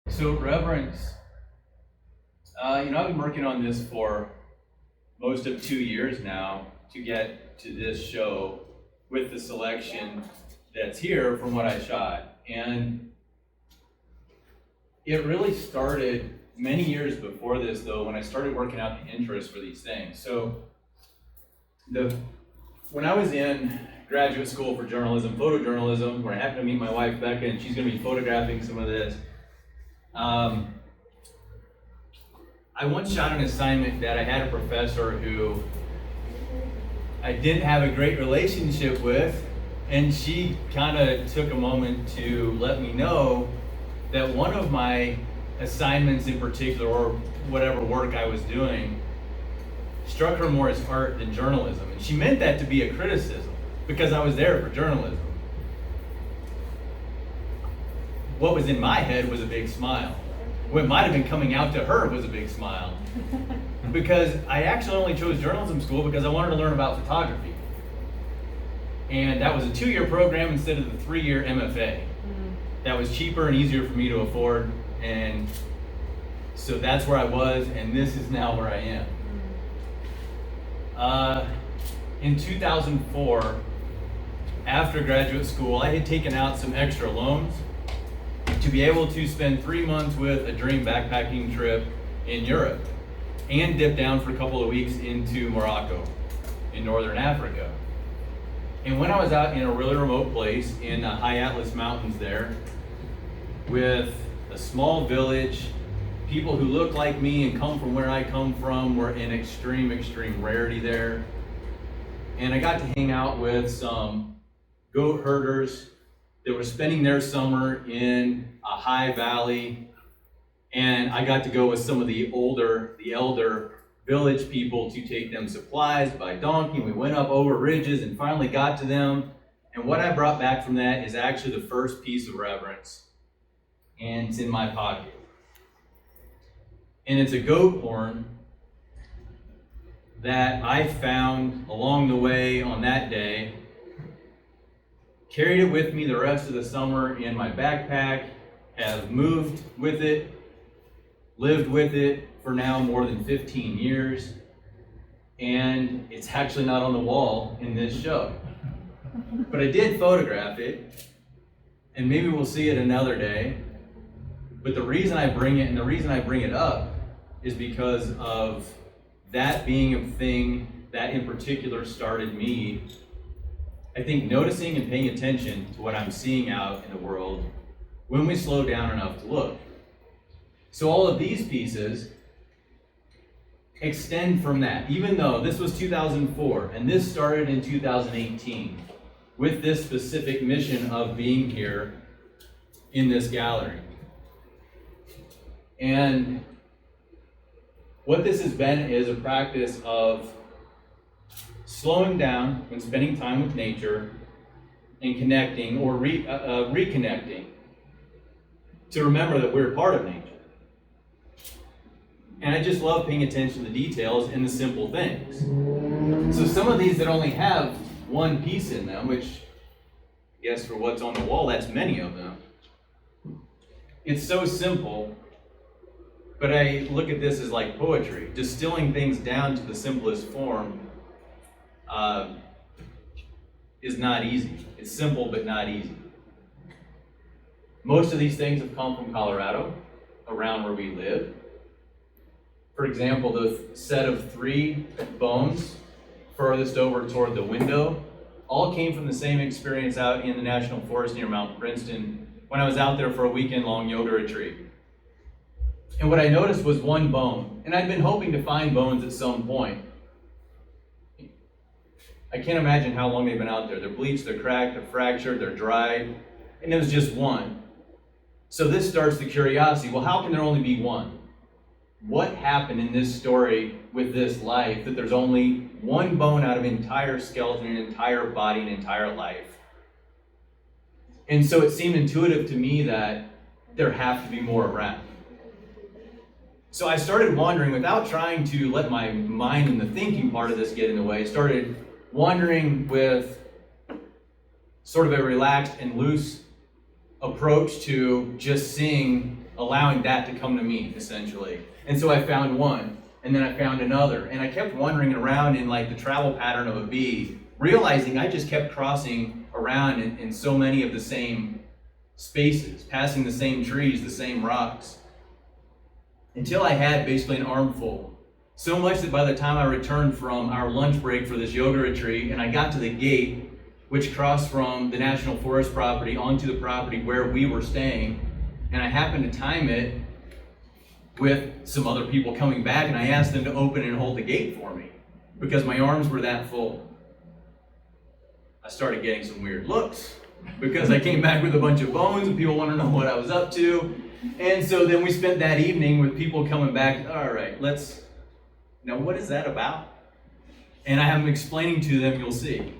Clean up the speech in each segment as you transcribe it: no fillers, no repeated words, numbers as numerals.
So Reverence, I've been working on this for most of 2 years now to get to this show with the selection that's here from what I shot. And it really started many years before this, though, when I started working out the interest for these things. So when I was in graduate school for journalism, photojournalism, where I happened to meet my wife, Becca, and she's going to be photographing some of this, I once shot an assignment that I had a professor who I didn't have a great relationship with, and she kind of took a moment to let me know that one of my assignments in particular, or whatever work I was doing, struck her more as art than journalism. And she meant that to be a criticism, because I was there for journalism. What was in my head was a big smile. What might have been coming out to her was a big smile. Because I actually only chose journalism school because I wanted to learn about photography. And that was a 2-year program instead of the 3-year MFA. That was cheaper and easier for me to afford. And so that's where I was, and this is now where I am. In 2004, after graduate school, I had taken out some extra loans to be able to spend 3 months with a dream backpacking trip in Europe and dip down for a couple of weeks into Morocco in northern Africa. And when I was out in a really remote place in the high Atlas Mountains there with a small village, people who look like me and come from where I come from were in extreme rarity there. And I got to hang out with some goat herders that were spending their summer in a high valley, and I got to go with some of the elder village people to take them supplies by donkey. We went up over ridges and finally got to them, and what I brought back from that is actually the first piece of Reverence, and it's in my pocket. And it's a goat horn that I found along the way on that day. Carried it with me the rest of the summer in my backpack, have moved with it, lived with it for now more than 15 years, and it's actually not on the wall in this show. But I did photograph it, and maybe we'll see it another day. But the reason I bring it, and the reason I bring it up, is because of that being a thing that in particular started me, I think, noticing and paying attention to what I'm seeing out in the world when we slow down enough to look. So all of these pieces extend from that, even though this was 2004 and this started in 2018 with this specific mission of being here in this gallery. And what this has been is a practice of slowing down when spending time with nature and connecting or reconnecting to remember that we're part of nature. And I just love paying attention to the details and the simple things. So some of these that only have one piece in them, which I guess for what's on the wall, that's many of them. It's so simple, but I look at this as like poetry, distilling things down to the simplest form. Is not easy. It's simple, but not easy. Most of these things have come from Colorado, around where we live. For example, the set of 3 bones furthest over toward the window all came from the same experience out in the National Forest near Mount Princeton when I was out there for a weekend-long yoga retreat. And what I noticed was one bone, and I'd been hoping to find bones at some point. I can't imagine how long they've been out there. They're bleached, they're cracked, they're fractured, they're dried, and it was just one. So this starts the curiosity, well, how can there only be one? What happened in this story with this life that there's only one bone out of an entire skeleton, an entire body, an entire life? And so it seemed intuitive to me that there have to be more around. So I started wandering without trying to let my mind and the thinking part of this get in the way. I started wandering with sort of a relaxed and loose approach to just allowing that to come to me, essentially. And so I found one, and then I found another, and I kept wandering around in like the travel pattern of a bee, realizing I just kept crossing around in so many of the same spaces, passing the same trees, the same rocks, until I had basically an armful. So much that by the time I returned from our lunch break for this yoga retreat, and I got to the gate, which crossed from the National Forest property onto the property where we were staying, and I happened to time it with some other people coming back, and I asked them to open and hold the gate for me because my arms were that full. I started getting some weird looks because I came back with a bunch of bones and people wanted to know what I was up to. And so then we spent that evening with people coming back, all right, now what is that about? And I am explaining to them, you'll see.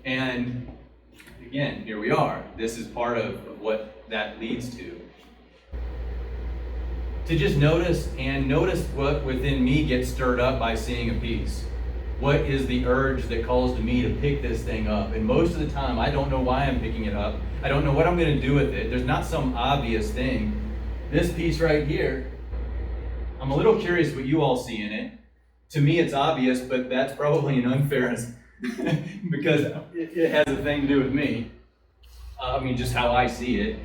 And again, here we are. This is part of what that leads to. To just notice what within me gets stirred up by seeing a piece. What is the urge that calls to me to pick this thing up? And most of the time, I don't know why I'm picking it up. I don't know what I'm going to do with it. There's not some obvious thing. This piece right here, I'm a little curious what you all see in it. To me, it's obvious, but that's probably an unfairness because it has a thing to do with me. Just how I see it.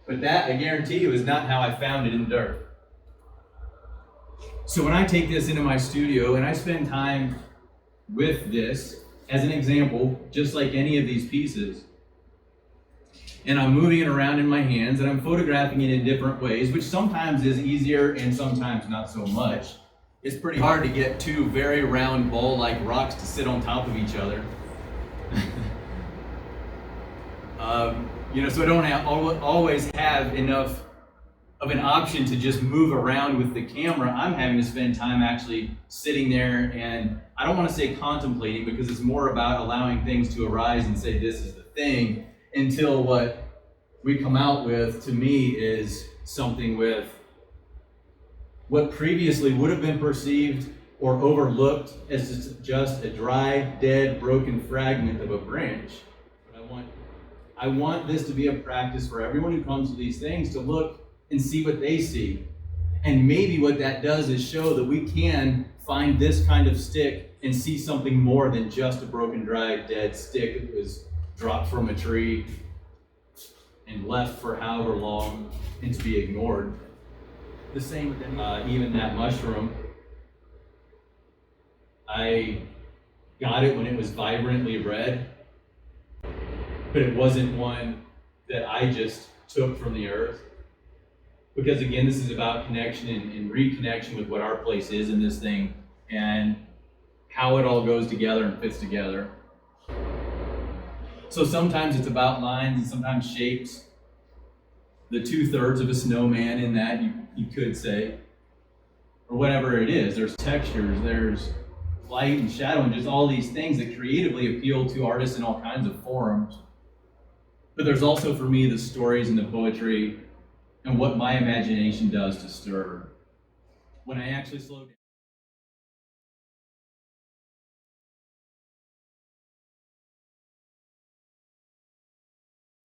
But that, I guarantee you, is not how I found it in the dirt. So when I take this into my studio and I spend time with this, as an example, just like any of these pieces, and I'm moving it around in my hands and I'm photographing it in different ways, which sometimes is easier and sometimes not so much. It's pretty hard to get two very round ball-like rocks to sit on top of each other. So I don't always have enough of an option to just move around with the camera. I'm having to spend time actually sitting there, and I don't want to say contemplating because it's more about allowing things to arise and say this is the thing, until what we come out with, to me, is something with what previously would have been perceived or overlooked as just a dry, dead, broken fragment of a branch. But I want this to be a practice for everyone who comes to these things to look and see what they see. And maybe what that does is show that we can find this kind of stick and see something more than just a broken, dry, dead stick that was dropped from a tree and left for however long and to be ignored. The same with even that mushroom. I got it when it was vibrantly red, but it wasn't one that I just took from the earth. Because again, this is about connection and reconnection with what our place is in this thing and how it all goes together and fits together. So sometimes it's about lines and sometimes shapes. The 2/3 of a snowman in that, you could say, or whatever it is. There's textures, there's light and shadow, and just all these things that creatively appeal to artists in all kinds of forms. But there's also, for me, the stories and the poetry and what my imagination does to stir. When I actually slow down.